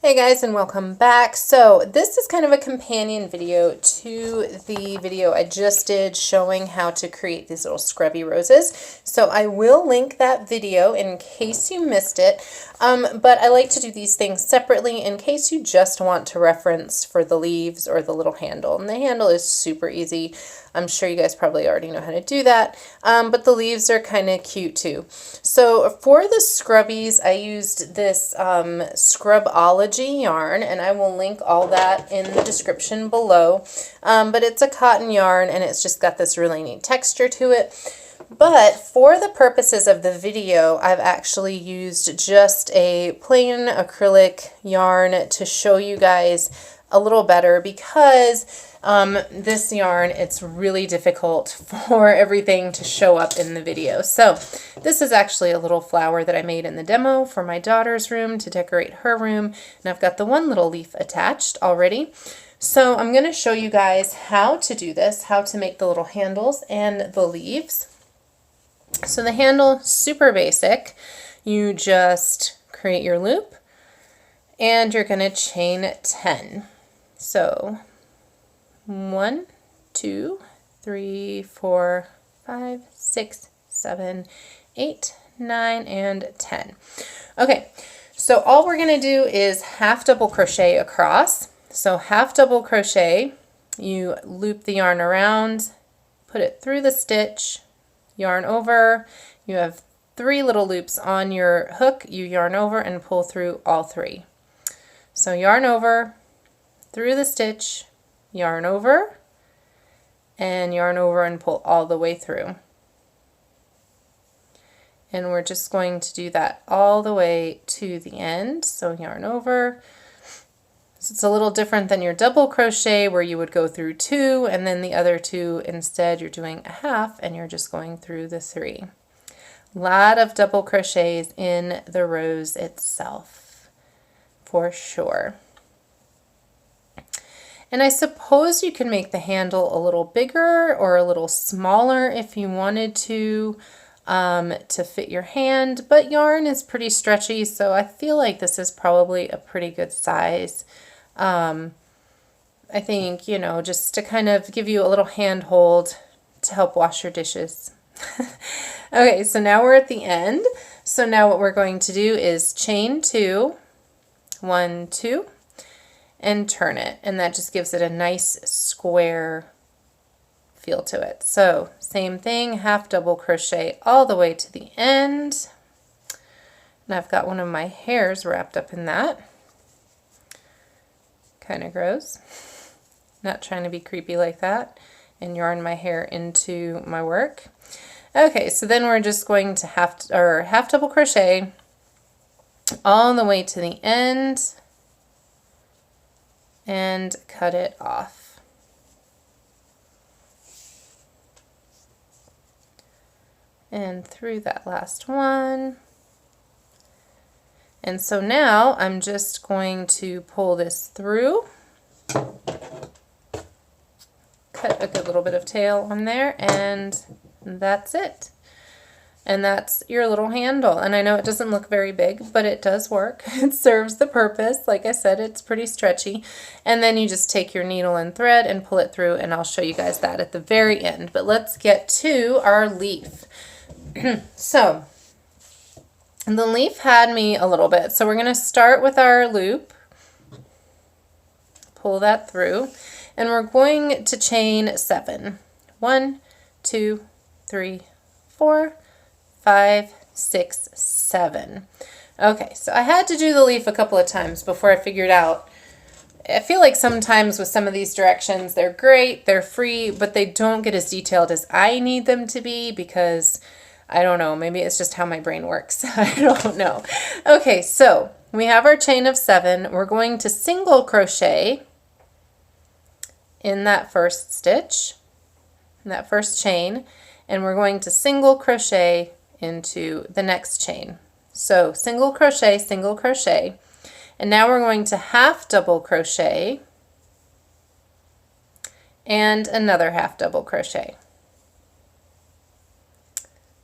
Hey guys, and welcome back. So this is kind of a companion video to the video I just did showing how to create these little scrubby roses. So I will link that video in case you missed it, but I like to do these things separately in case you just want to reference for the leaves or the little handle. And the handle is super easy. I'm sure you guys probably already know how to do that, but the leaves are kind of cute too. So for the scrubbies, I used this Scrubology yarn, and I will link all that in the description below. But it's a cotton yarn, and it's just got this really neat texture to it. But for the purposes of the video, I've actually used just a plain acrylic yarn to show you guys a little better because this yarn, it's really difficult for everything to show up in the video. So this is actually a little flower that I made in the demo for my daughter's room to decorate her room. And I've got the one little leaf attached already. So I'm going to show you guys how to do this, how to make the little handles and the leaves. So the handle, super basic. You just create your loop and you're going to chain 10. So 1, 2, 3, 4, 5, 6, 7, 8, 9, and 10. Okay, so all we're going to do is half double crochet across. So half double crochet, you loop the yarn around, put it through the stitch, yarn over. You have 3 little loops on your hook. You yarn over and pull through all 3. So yarn over, through the stitch, yarn over and pull all the way through. And we're just going to do that all the way to the end. So yarn over. So it's a little different than your double crochet where you would go through 2 and then the other 2 instead you're doing a half and you're just going through the 3. A lot of double crochets in the rose itself for sure. And I suppose you can make the handle a little bigger or a little smaller if you wanted to fit your hand, but yarn is pretty stretchy, so I feel like this is probably a pretty good size. I think, you know, just to kind of give you a little handhold to help wash your dishes. Okay, so now we're at the end. So now what we're going to do is chain 2, 1, 2, and turn it, and that just gives it a nice square feel to it. So same thing, half double crochet all the way to the end, and I've got one of my hairs wrapped up in that. Kind of gross. Not trying to be creepy like that, and yarn my hair into my work. Okay, so then we're just going to half double crochet all the way to the end and cut it off. And through that last one. And so now I'm just going to pull this through, cut a good little bit of tail on there, and that's it. And that's your little handle. And I know it doesn't look very big, but it does work. It serves the purpose. Like I said, it's pretty stretchy. And then you just take your needle and thread and pull it through, and I'll show you guys that at the very end. But let's get to our leaf. So the leaf had me a little bit. So we're going to start with our loop, pull that through, and we're going to chain 7. 1, 2, 3, 4, 5, 6, 7. Okay, so I had to do the leaf a couple of times before I figured out. I feel like sometimes with some of these directions, they're great, they're free, but they don't get as detailed as I need them to be because, I don't know, maybe it's just how my brain works. I don't know. Okay, so we have our chain of 7. We're going to single crochet in that first stitch, in that first chain, and we're going to single crochet into the next chain. So single crochet, and now we're going to half double crochet and another half double crochet.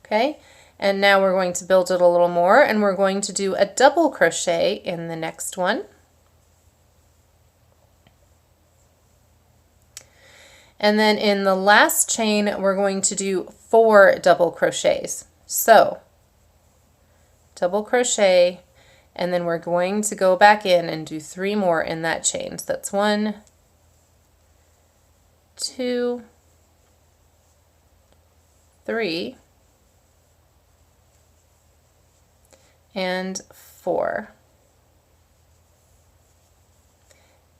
Okay, and now we're going to build it a little more, and we're going to do a double crochet in the next one, And then in the last chain, we're going to do 4 double crochets. So double crochet, and then we're going to go back in and do 3 more in that chain. So that's 1, 2, 3, and 4.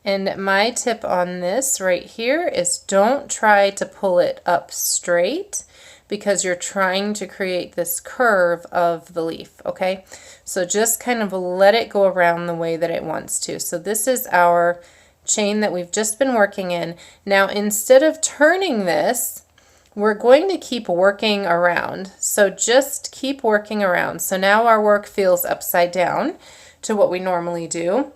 And my tip on this right here is don't try to pull it up straight, because you're trying to create this curve of the leaf, okay? So just kind of let it go around the way that it wants to. So this is our chain that we've just been working in. Now instead of turning this, we're going to keep working around. So just keep working around. So now our work feels upside down to what we normally do.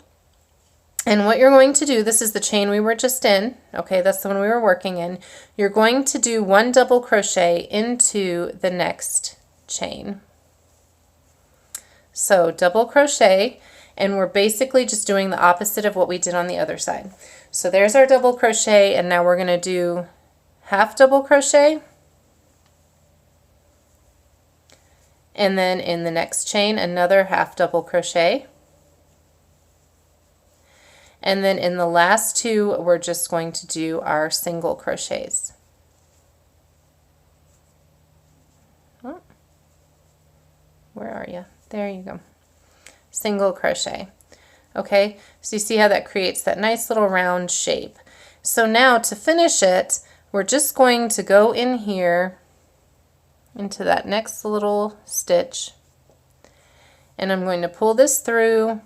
And what you're going to do, this is the chain we were just in, okay, that's the one we were working in. You're going to do 1 double crochet into the next chain. So double crochet, and we're basically just doing the opposite of what we did on the other side. So there's our double crochet, and now we're going to do half double crochet. And then in the next chain, another half double crochet. And then in the last 2, we're just going to do our single crochets. Oh, where are you? There you go. Single crochet. Okay, so you see how that creates that nice little round shape. So now to finish it, we're just going to go in here into that next little stitch, and I'm going to pull this through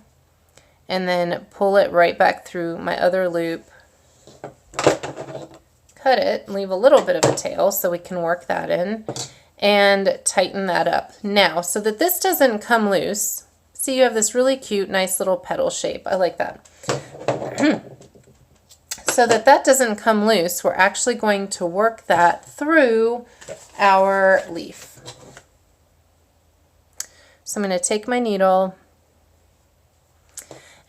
and then pull it right back through my other loop, cut it, leave a little bit of a tail so we can work that in, and tighten that up. Now, so that this doesn't come loose, see you have this really cute, nice little petal shape. I like that. So that that doesn't come loose, we're actually going to work that through our leaf. So I'm going to take my needle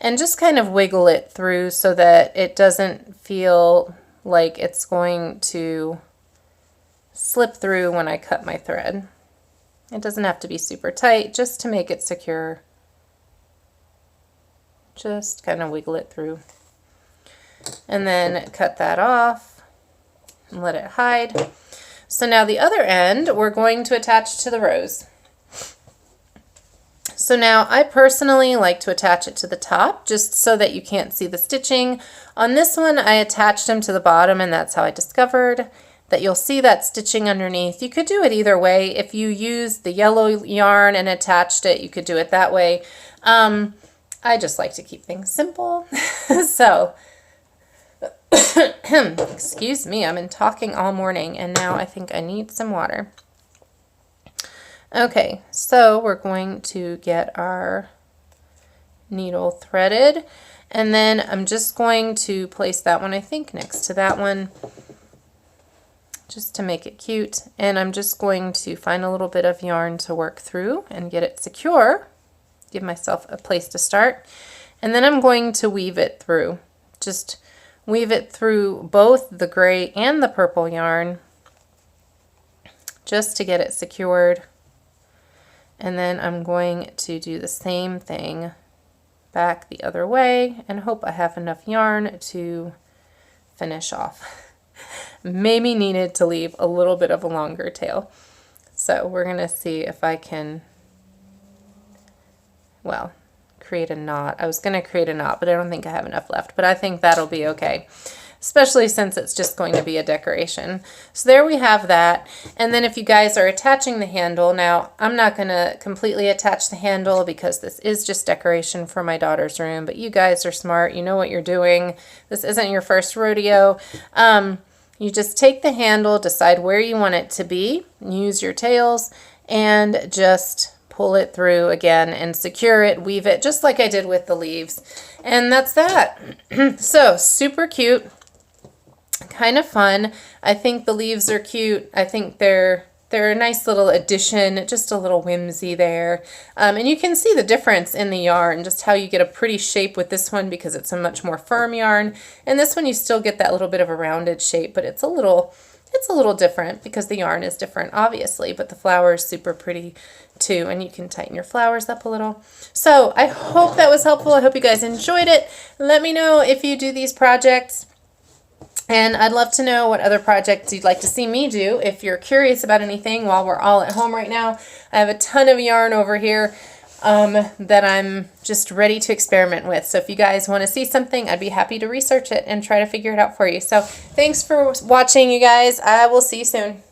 and just kind of wiggle it through so that it doesn't feel like it's going to slip through when I cut my thread. It doesn't have to be super tight, just to make it secure. Just kind of wiggle it through. And then cut that off and let it hide. So now the other end we're going to attach to the rose. So now I personally like to attach it to the top just so that you can't see the stitching. On this one I attached them to the bottom, and that's how I discovered that you'll see that stitching underneath. You could do it either way. If you used the yellow yarn and attached it, you could do it that way. I just like to keep things simple. So excuse me, I've been talking all morning and now I think I need some water. Okay, so we're going to get our needle threaded, and then I'm just going to place that one, I think, next to that one, just to make it cute. And I'm just going to find a little bit of yarn to work through and get it secure, give myself a place to start, and then I'm going to weave it through. Just weave it through both the gray and the purple yarn just to get it secured. And then I'm going to do the same thing back the other way and hope I have enough yarn to finish off. Maybe needed to leave a little bit of a longer tail. So we're going to see if I can, well, create a knot. I was going to create a knot, but I don't think I have enough left, but I think that'll be okay, especially since it's just going to be a decoration. So there we have that. And then if you guys are attaching the handle, now I'm not going to completely attach the handle because this is just decoration for my daughter's room, but you guys are smart. You know what you're doing. This isn't your first rodeo. You just take the handle, decide where you want it to be, use your tails, and just pull it through again and secure it, weave it, just like I did with the leaves. And that's that. So super cute, kind of fun. I think the leaves are cute. I think they're they're a nice little addition, just a little whimsy there. And you can see the difference in the yarn, just how you get a pretty shape with this one because it's a much more firm yarn. And this one you still get that little bit of a rounded shape, but it's a little different because the yarn is different, obviously, but the flower is super pretty too, and you can tighten your flowers up a little. So I hope that was helpful. I hope you guys enjoyed it. Let me know if you do these projects. And I'd love to know what other projects you'd like to see me do. If you're curious about anything while we're all at home right now, I have a ton of yarn over here that I'm just ready to experiment with. So if you guys want to see something, I'd be happy to research it and try to figure it out for you. So thanks for watching, you guys. I will see you soon.